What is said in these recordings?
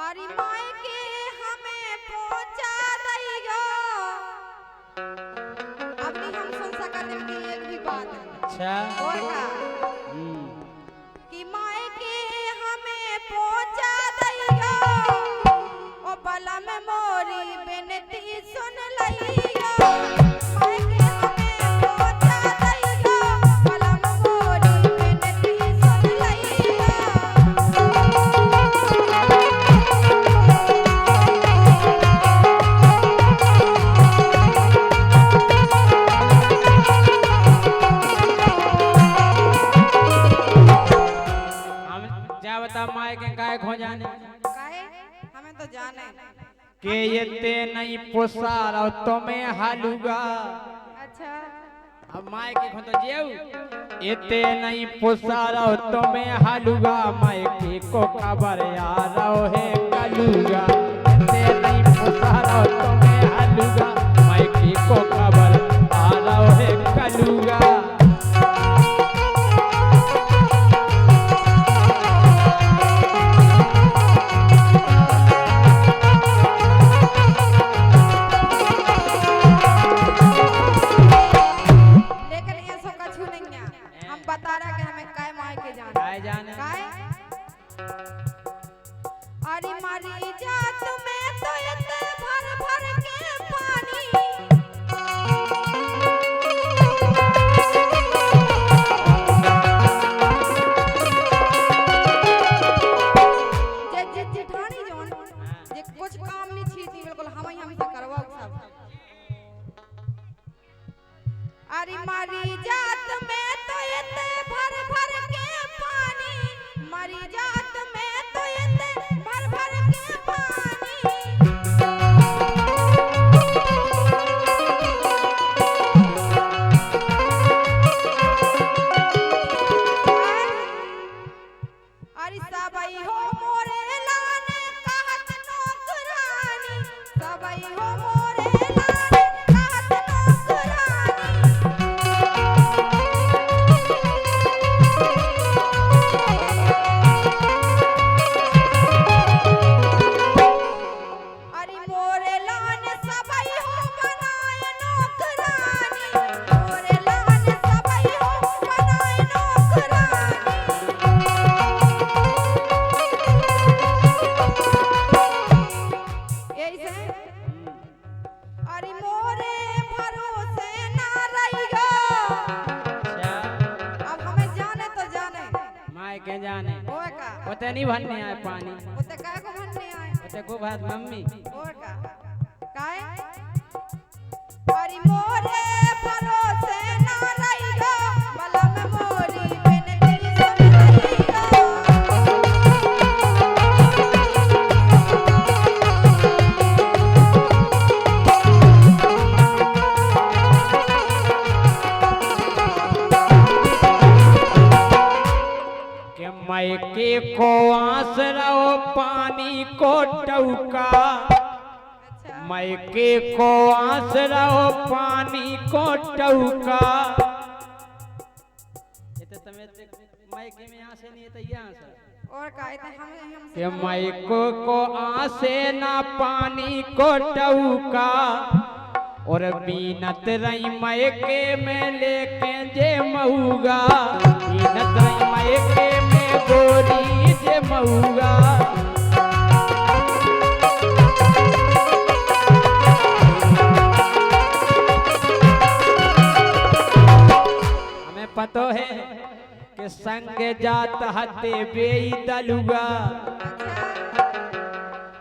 अरे माई के हमें पहुंचा दईयो। अब नहीं हम सुन सकते हैं कि एक भी बात है। अच्छा और का कि माई के हमें पहुंचा दईयो। ओ बला में मोरी बेनती सुन लईयो। माई के हमें पहुंचा दईयो। बला में मोरी बेनती सुन लईयो। बता माए के काय खो जाने काहे हमें तो जाने के ये नहीं पोसार तुम्हें हालूगा। अच्छा अब माए के खो तो जेऊ एते नहीं पोसार तुम्हें हालूगा। माए के को खबर यार है कलूगा। एते नहीं पोसार तुम्हें हालूगा। माए के को खबर आ है कलूगा। बता रहा कि हमें काय माई के जाने काय जाने काय अरे मारी जात में तो इतने भर भर के पानी। जे जेठानी जोन जे कुछ काम नहीं छीती बिल्कुल हम से करवाओ सब। अरे मारी जात में तो इतने भर भर के पानी। मारी जात में तो इतने भर भर के पानी। अरे सबई हो मोरे लाने कहत नौकरानी। सबई हो मोरे लाने कहत नौकरानी। जाने ओते नहीं भरने आए पानी। ओते काय को भरने आए ओते को बात मम्मी और का काय अरे मोरे भरोसे ना रहियो। बला में मोरी बेनती सुन लइयो। मायके को आस रहो पानी को टौका। मायके को आस रहो पानी को टौका। ये तो तमे मायके में आसे नहीं है तो यहाँ से और कहते हम के मायको को आसे ना पानी को टौका। और बीनत रही मायके में लेके जे मऊगा। बीनत रही मायके में गोरी जे मऊगा। हमें पतो है कि संग जात हते बेई दलुगा।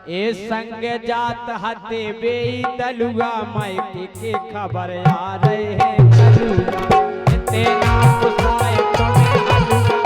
ए संग जात हते बेई दलुगा। मायके के खबर आ रहे हैं कलुगा। तेना पुसाए तुम्हें हलुगा।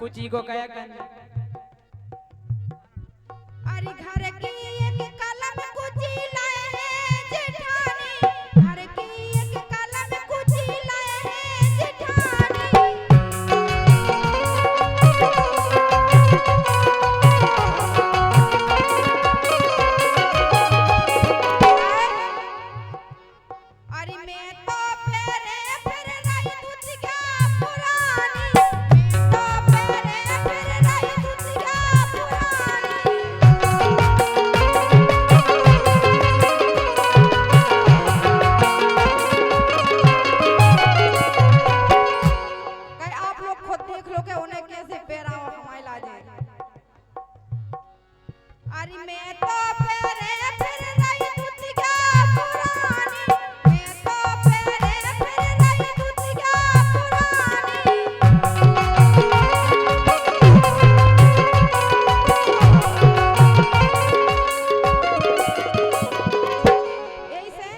कुची को कया कर अरे घर की एक कलम कुची लाए हैं जेठानी, घर की एक कलम कुची लाए हैं जेठानी। अरे मैं तो फेरे फिर रही दुतिया पुरानी, मैं तो फेरे फिर रही दुतिया पुरानी। कहीं आप लोग खुद देख लो कि उन्हें कैसे पैरा और हमारी लाजे। अरे मैं तो फेरे फिर रही दुतिया पुरानी, मैं तो फेरे फिर रही दुतिया पुरानी। यही से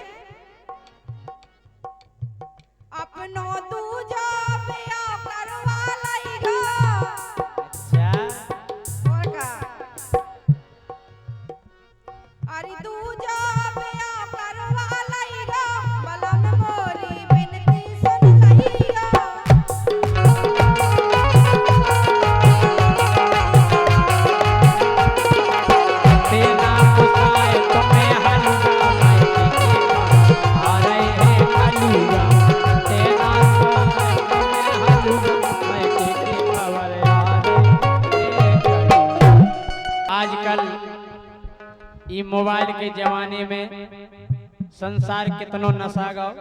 अपनो दूजा बिया करवा लईगा। अच्छा और का अरे दूजा बिया करवा लईगा, बलन मोरी बिनती सुन लईगा। तेना पुसाए तुम्हें हलुआ मायके के आ रहे हैं कलुआ। तेना पुसाए तुम्हें हलुआ मायके के खबर आ रहे हैं कलुआ। आजकल ई मोबाइल के जमाने में संसार कितनो नशा गाओ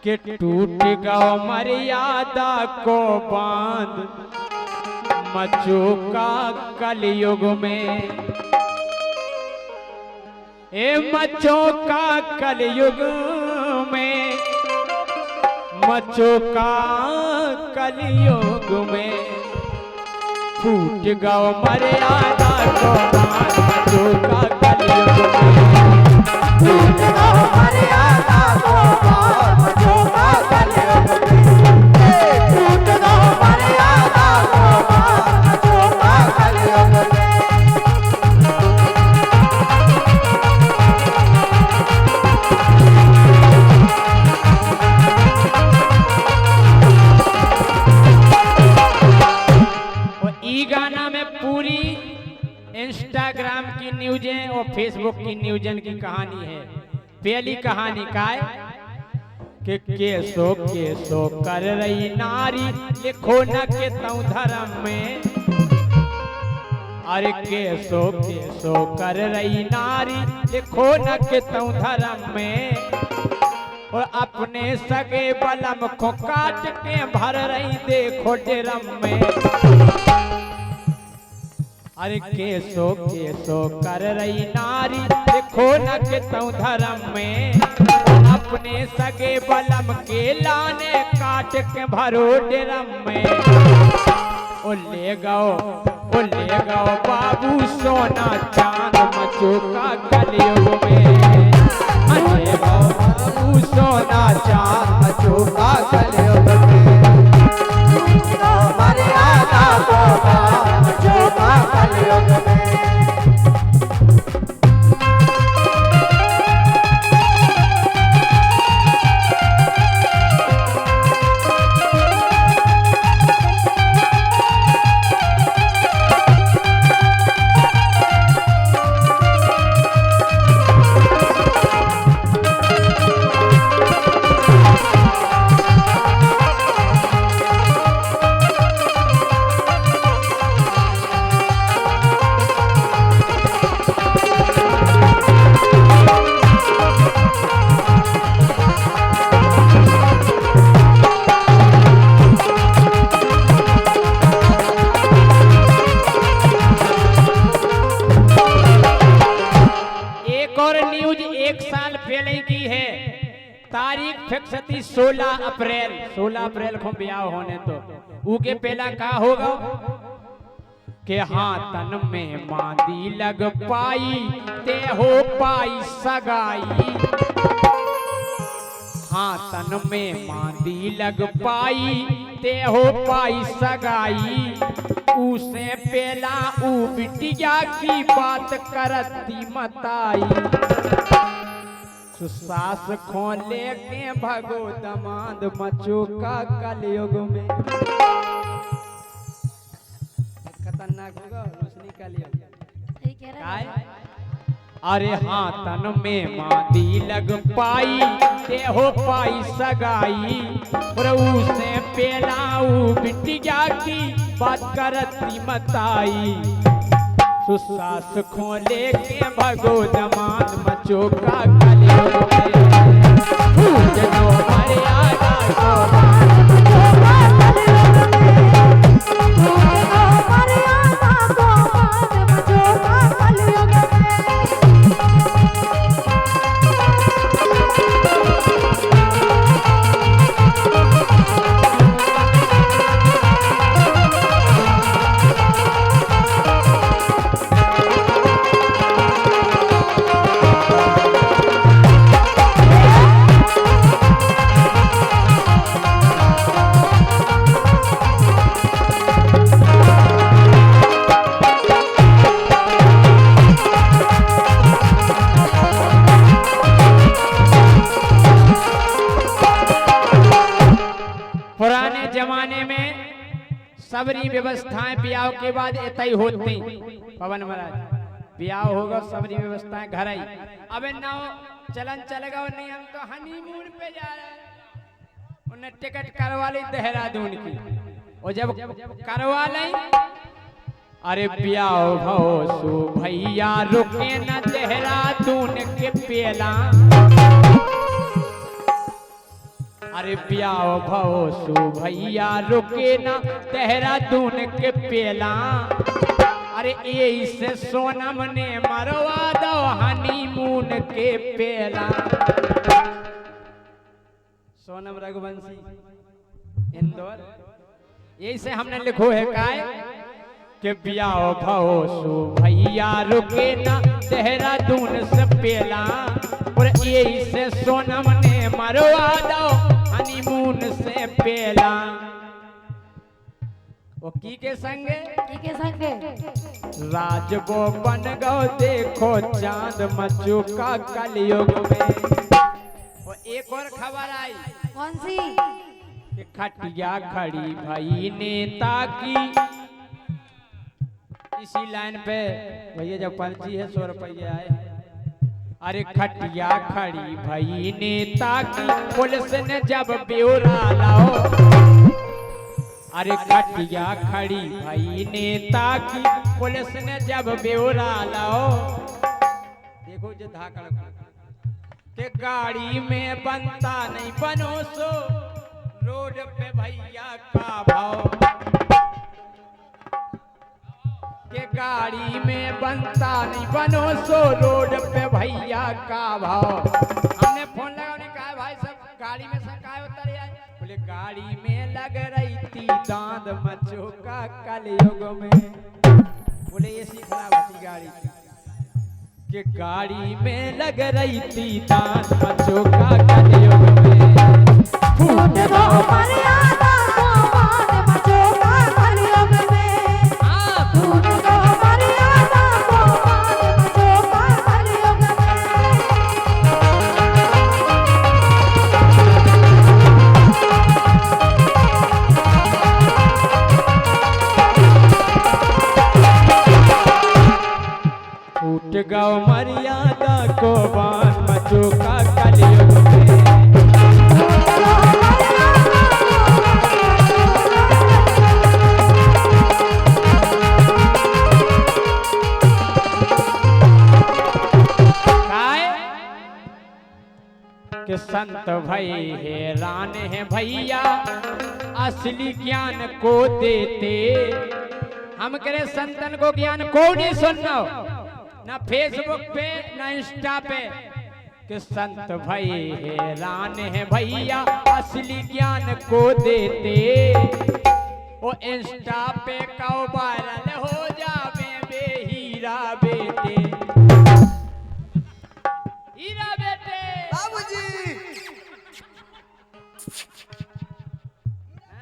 कि टूट गओ मर्यादा को बांध मचोका कलयुग में। ए मचोका कलयुग में, मचोका कलयुग में। फूट गओ मर्यादा को बांध मचोका कलयुग में। टूट गओ मर्यादा को बांध मचोका कलयुग में। टूट गओ मर्यादा को बांध मचोका कलयुग में। और ई गाना में पूरी इंस्टाग्राम की न्यूजें और फेसबुक की न्यूजन की कहानी है। पहली कहानी का है कि केसो कर रही नारी लिखो न के तऊ धर्म में। अरे केसो कर रही नारी लिखो न के तऊ धर्म में। और अपने सगे बलम को काट के भर रही देखो ड्रम में। अरे केसो कर रही नारी देखो न के तऊ धर्म में। अपने सगे बलम के लाने काट के भरो ड्रम में। ओ ले गओ बाबू सोना चांद मचोका कलयुग में। ले गओ बाबू सोना चांद मचोका कलयुग में। टूट गओ मर्यादा को बांध मचोका कलयुग में। तारीख फिक्स थी 16 अप्रैल। 16 अप्रैल को ब्याह होने तो उके पहला का होगा के हाँ तन में मांदी लग पाई ते हो पाई सगाई। हाँ तन में मांदी लग पाई ते हो पाई सगाई उसे पेला ऊ बिटिया की बात करती मताई सास खोले के भगो दमाद मचो का कलयुग में खतरनाक होगा रोशनी कलयुग सही कह रहा है अरे हाँ तन में मादी लग पाई ते हो पाई सगाई से पेलाऊ बिटिया की बात करती मताई सुसास खोले के भगो दमाद मचो का कलयुग में जनो मर्यादा को पुराने जमाने में सबरी व्यवस्थाएं ब्याह के बाद इतई होती पवन महाराज ब्याह होगा सबरी व्यवस्थाएं घर आई अबे ना चलन चलेगा और नहीं हम तो हनीमून पे जा रहे हैं उन्हें टिकट करवा ली देहरादून की और जब करवा ली अरे ब्याह भो सु भैया रुके न देहरादून के पेला अरे ब्याह भो सु भैया रुके ना देहरादून के पेला अरे यही से सोनम ने मरवा दो हनीमून के पेला सोनम रघुवंशी इंदौर यही से हमने लिखो है काय कि ब्याह भो सु भैया रुके ना देहरादून से पेला और यही से सोनम ने मरवा दो हनीमून से पेला वो की के संगे राज वो बन गो देखो चांद मचू का कलयुग में वो एक और खबर आई कौन सी कि खटिया खड़ी भाई नेता की इसी लाइन पे भैया जब पर्ची है 100 रुपये आए अरे खटिया खड़ी भाई नेता की पुलिस ने जब ब्यौरा लाओ अरे खटिया खड़ी भाई नेता की पुलिस ने जब ब्यौरा लाओ देखो जो धाकड़ के गाड़ी में बनता नहीं बनो सो रोड पे भैया का भाव के गाड़ी में बनता नहीं बनो सो रोड पे भैया का भाव हमने फोन लगा उन्हें कहा भाई सब गाड़ी में सब काय उतर आए बोले गाड़ी में लग रही थी दांत मचो का कलयुग में बोले ये खराब होती गाड़ी के गाड़ी में लग रही थी दांत मचो का कलयुग में फूट दो मर्यादा को बात मचो का कलयुग में फूट दो मर्यादा को बात मचो का कलयुग फूट गौ मर्यादा को बात मचो का कलयुग में कि संत भाई हैरान है भैया असली ज्ञान को देते हम करे संतन को ज्ञान को नहीं सुनना ना फेसबुक पे ना इंस्टा पे कि संत भाई हैरान है भैया असली ज्ञान को देते वो इंस्टा पे कौ वायरल हो जावे बे हीरा बेटे हीरा बेटे बाबूजी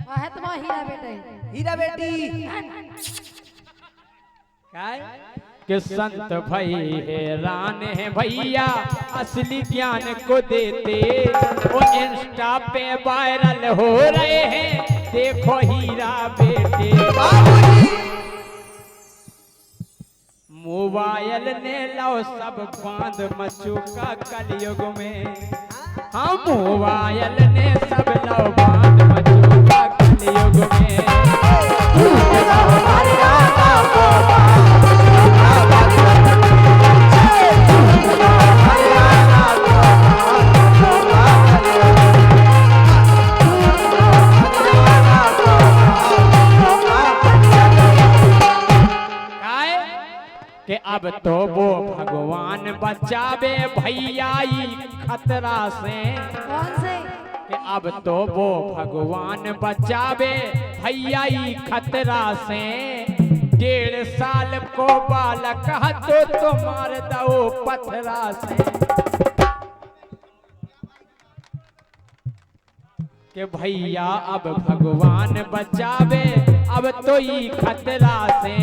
वह तो हीरा बेटा है। हीरा बेटी काय कि संत भाई हैरान है भैया असली ज्ञान को देते, वो इंस्टा पे वायरल हो रहे हैं देखो हीरा बेटे। मोबाइल ने लो सब बांध मचुका कलयुग में, हाँ मोबाइल ने सब लो बांध मचुका कलयुग में। कि अब तो वो भगवान बचावे भैया ई खतरा से, कौन से? कि अब तो वो भगवान बचावे भैया ई खतरा से। 1.5 साल को बालक तो मार दो पथरा से। कि भैया अब भगवान बचावे अब तो ई खतरा से,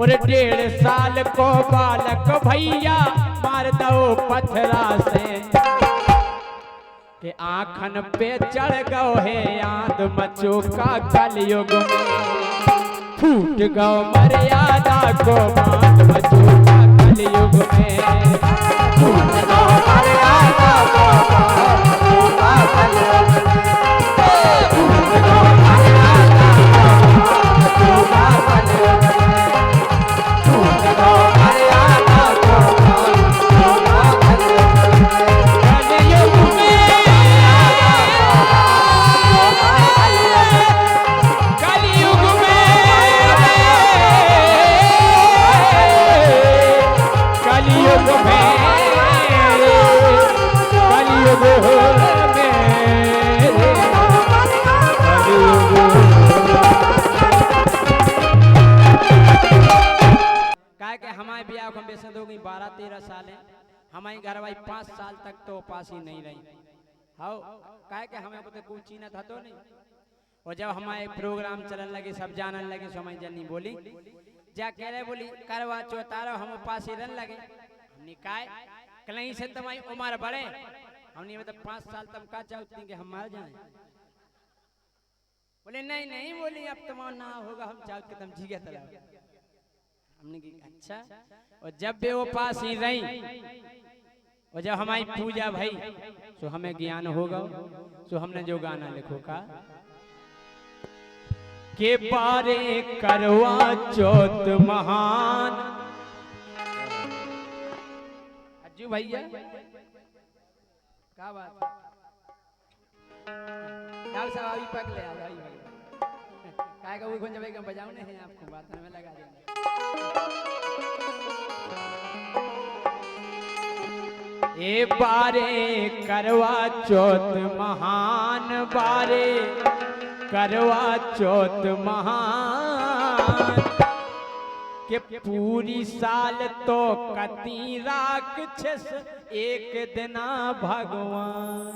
और 1.5 साल को बालक भैया मार दो पथरा से। कि आँखन पे चढ़ गओ है याद मचो का कलयुग में, फूट गओ मर्यादा को बांध मचो का कलयुग में, फूट गओ मर्यादा को बांध मचो का कलयुग में, फूट गओ मर्यादा को बांध मचो का कलयुग में, फूट गओ मर्यादा को बांध मचो का कलयुग में। कलयुग में कलयुग काय के हमारे ब्याह को बेसद हो गई 12-13 साल है, हमारी घरवाई 5 साल तक तो पास ही नहीं रही। हाउ काय के हमें को तो कुछ चीना था तो नहीं, और जब हमारे प्रोग्राम चलन लगे सब जानन लगे समय जनी बोली जा कह रहे बोली करवा चौतारो हम पास ही रन लगे। हमने काय कहीं से तुम्हारी उम्र बढ़े, हमने मतलब 5 साल तुम का चाहती कि हम मर जाएं। बोले नहीं नहीं बोली अब तुम्हारा ना होगा, हम चाहते तुम जी गए तला। हमने की अच्छा, और जब भी वो पास ही रही और जब हमारी पूजा भाई तो हमें ज्ञान होगा, तो हमने जो गाना लिखो का के बारे करवा चौथ महान। अज्जू भैया क्या बात डाल साहब अभी पक ले आ भाई काय का वो कौन जब एक बजाओ नहीं है आपको बात में लगा देंगे। ए बारे करवा चौथ महान, बारे करवा चौथ महान, के पूरी साल तो कती राक्षस एक दिना भगवान।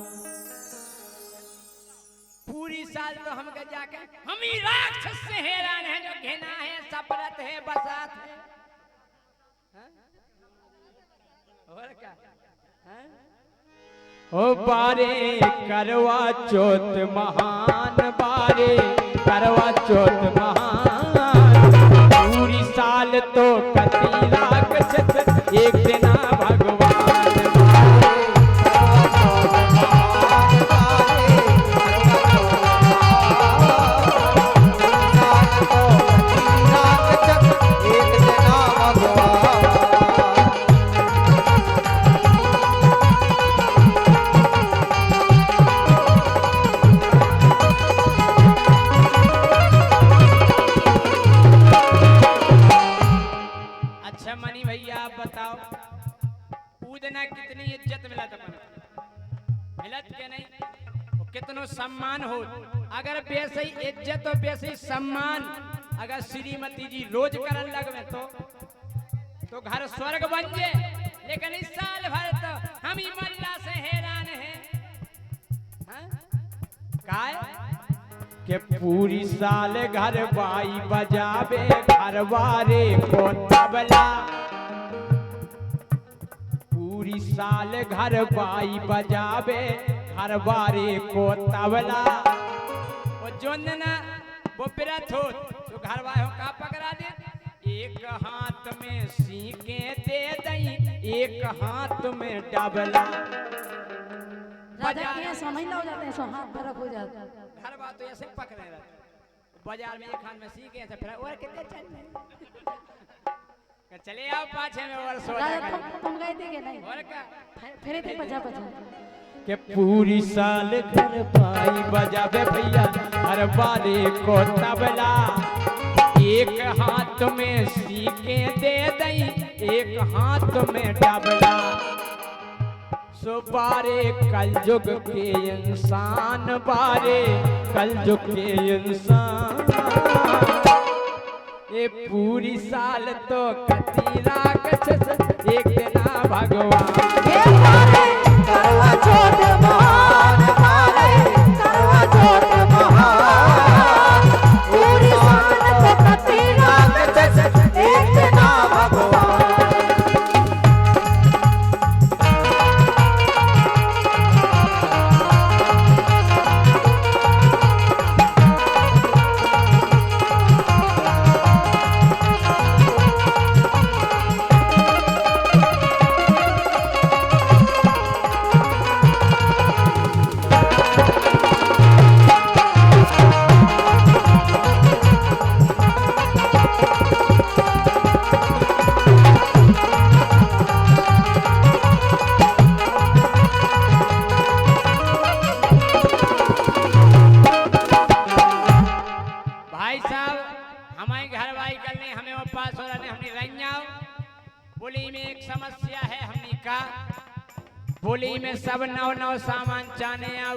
पूरी साल तो हम जाके हम ही राक्षस से हैरान है, जो घिना है सपरत है बसात है, और क्या ओ बारे करवा चौथ महान, बारे करवा चौथ महान, पूरी साल तो कती राक्षस एक दिना भगवान। बताओ पूजना कितनी इज्जत मिला था, मिलत के नहीं, कितनो सम्मान हो। अगर वैसे ही इज्जत और वैसे ही सम्मान अगर श्रीमती जी रोज करन लगवे तो घर स्वर्ग बन जाए। लेकिन इस साल भर तो हम ही मल्ला से हैरान हैं। काय के पूरी साल घर बाई बजावे घरवारे को तबला। पूरी साल घर बाई बजावे घरवारे को तबला। वो जोन ना वो बिरथ हो जो घरवारे हो का पकड़ा दे। एक हाथ में सीके दे दई, एक हाथ में डबला। राजा के समझ लो जाते हैं, सो हाथ फर्क हो जाता है। हर बात तो ऐसे पकड़े रहते। बाजार में एक हाथ में सीके ऐसे फिर और कितने चले आओ पाछे में और सो राजा तुम गए थे कि नहीं? और क्या फिर थे बजा बजा के पूरी साल घर पाई बजावे भैया हर बारे को तबला। एक हाथ में सीके दे दई, एक हाथ में डबला। सो बारे कलयुग के इंसान, बारे कलयुग के इंसान। ये पूरी साल तो कती राक्षस एक दिन भगवान। करवा चौथ महान मारे, करवा चौथ महान। पूरी साल तो कती राक्षस एक दिन भगवान। बोली में एक समस्या है हमनी का। बोली में सब नव नव सामान चाने आओ।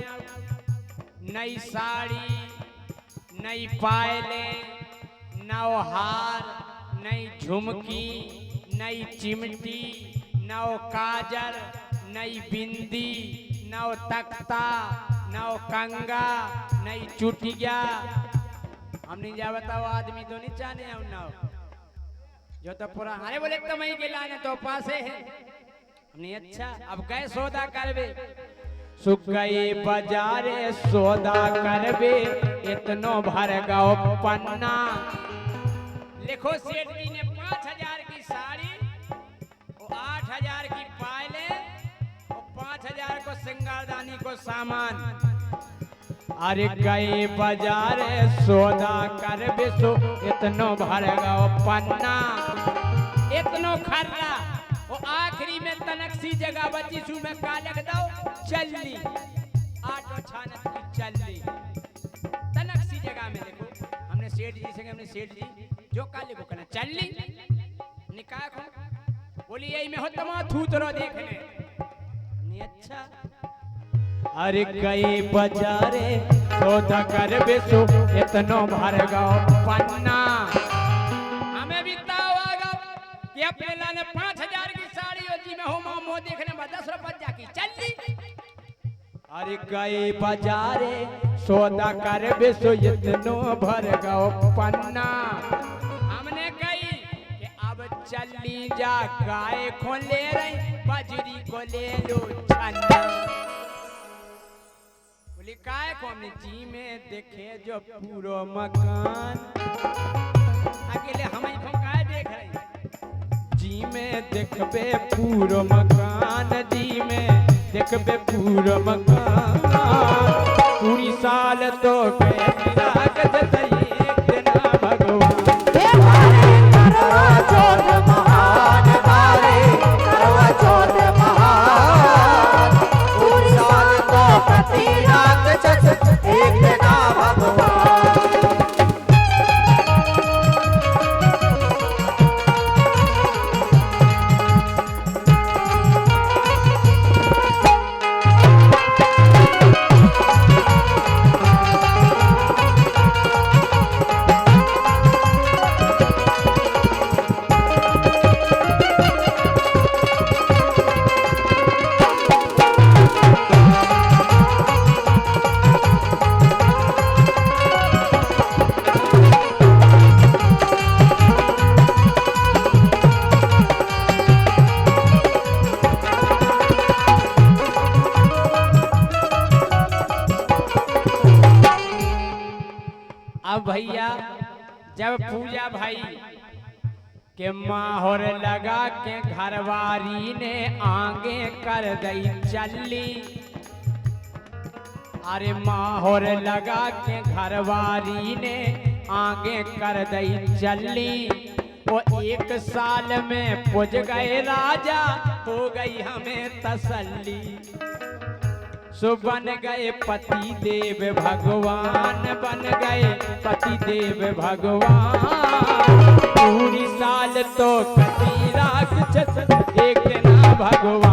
नई साड़ी, नई पायले, नव हार, नई झुमकी, नई चिमटी, नव काजर, नई बिंदी, नव तख्ता, नव कंगा, नई चुटिया। हमने जा बताओ आदमी तो नहीं चाहने आओ नव जो तो पूरा। अरे बोले तो मई के लाने तो पासे है नहीं। अच्छा अब गए सौदा करबे, सुख गए बाजारे सौदा करबे। इतनो भर गओ पन्ना। लिखो सेठ जी ने 5000 की साड़ी और 8000 की पायले और 5000 को सिंगारदानी को सामान। अरे गए बाजारे सौदा करबे सो इतनो भर गओ पन्ना। इतनो खर्रा वो आखिरी में तनक सी जगह बची सु में का लग दो चलनी। आटो छानत की चलनी तनक सी जगह में। देखो हमने सेठ जी से हमने सेठ जी जो काले को कहना चलनी निकाह को बोली यही में हो तमा थूतरो देखने नहीं। अच्छा अरे गई बाजारे सौदा करबे सो इतनो भर गओ पन्ना। हमें भी ताव आगा कि अपने लाने 5000 की साड़ी और जी में हो मोह देखने में 10 रुपया की चलनी। अरे गई बाजारे सौदा करबे सो इतनो भर गओ पन्ना। हमने कही कि अब चली जा गाय को ले रही बजरी को ले लो छन्ना। काय को हमने जी में देखे जो पूरा मकान। अकेले हम ही को काय देख रहे जी में देखबे पूरा मकान। जी में देखबे पूरा मकान। पूरी साल तो लागत एक दिन भगवान। करवा चौथ महान मारे, करवा चौथ महान। पूरी साल तो कती एक दिन भगवान। भैया जब पूजा भाई के माहौर लगा के घरवारी ने आगे कर दई चली। अरे माहौर लगा के घरवारी ने आगे कर दई चली। वो 1 साल में पुज गए राजा, हो गई हमें तसल्ली। सो बन गए पति देव भगवान, बन गए पति देव भगवान। पूरी साल तो कटी राख एक ना भगवान।